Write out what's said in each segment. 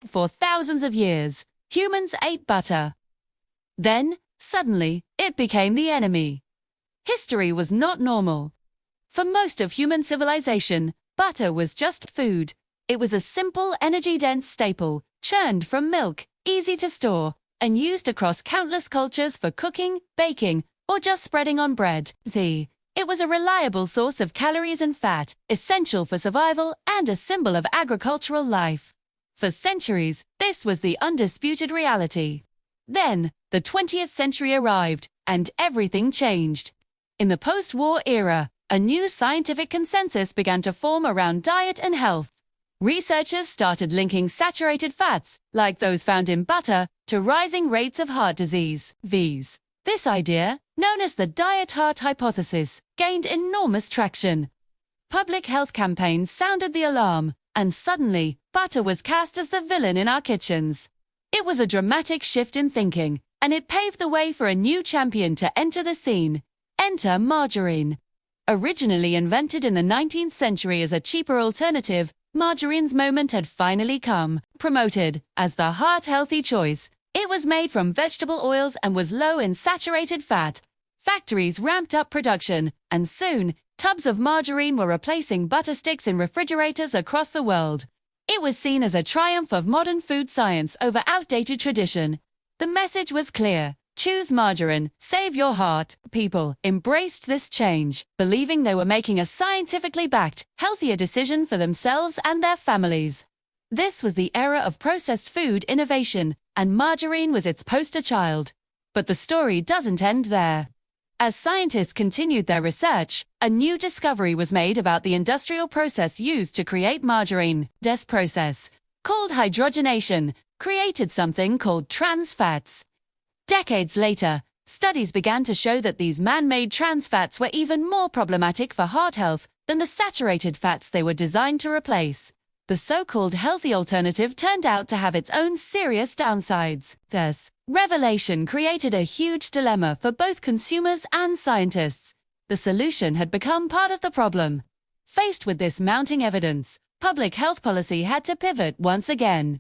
For thousands of years, humans ate butter. Then, suddenly, it became the enemy. History was not normal. For most of human civilization, butter was just food. It was a simple, energy-dense staple, churned from milk, easy to store, and used across countless cultures for cooking, baking, or just spreading on bread. It was a reliable source of calories and fat, essential for survival and a symbol of agricultural life. For centuries, this was the undisputed reality. Then, the 20th century arrived, and everything changed. In the post-war era, a new scientific consensus began to form around diet and health. Researchers started linking saturated fats, like those found in butter, to rising rates of heart disease, (VIS). This idea, known as the diet heart hypothesis, gained enormous traction. Public health campaigns sounded the alarm, and suddenly, butter was cast as the villain in our kitchens. It was a dramatic shift in thinking, and it paved the way for a new champion to enter the scene. Enter margarine. Originally invented in the 19th century as a cheaper alternative, margarine's moment had finally come. Promoted as the heart-healthy choice, it was made from vegetable oils and was low in saturated fat. Factories ramped up production, and soon, tubs of margarine were replacing butter sticks in refrigerators across the world. It was seen as a triumph of modern food science over outdated tradition. The message was clear: choose margarine, save your heart. People embraced this change, believing they were making a scientifically backed, healthier decision for themselves and their families. This was the era of processed food innovation, and margarine was its poster child. But the story doesn't end there. As scientists continued their research, a new discovery was made about the industrial process used to create margarine. This process, called hydrogenation, created something called trans fats. Decades later, studies began to show that these man-made trans fats were even more problematic for heart health than the saturated fats they were designed to replace. The so-called healthy alternative turned out to have its own serious downsides. This revelation created a huge dilemma for both consumers and scientists. The solution had become part of the problem. Faced with this mounting evidence, public health policy had to pivot once again.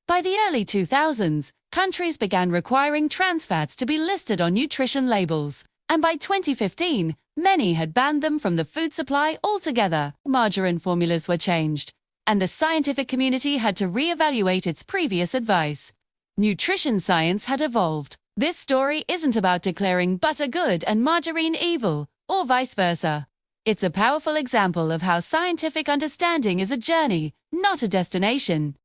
By the early 2000s, countries began requiring trans fats to be listed on nutrition labels, and by 2015, many had banned them from the food supply altogether. Margarine formulas were changed, and the scientific community had to re-evaluate its previous advice. Nutrition science had evolved. This story isn't about declaring butter good and margarine evil, or vice versa. It's a powerful example of how scientific understanding is a journey, not a destination.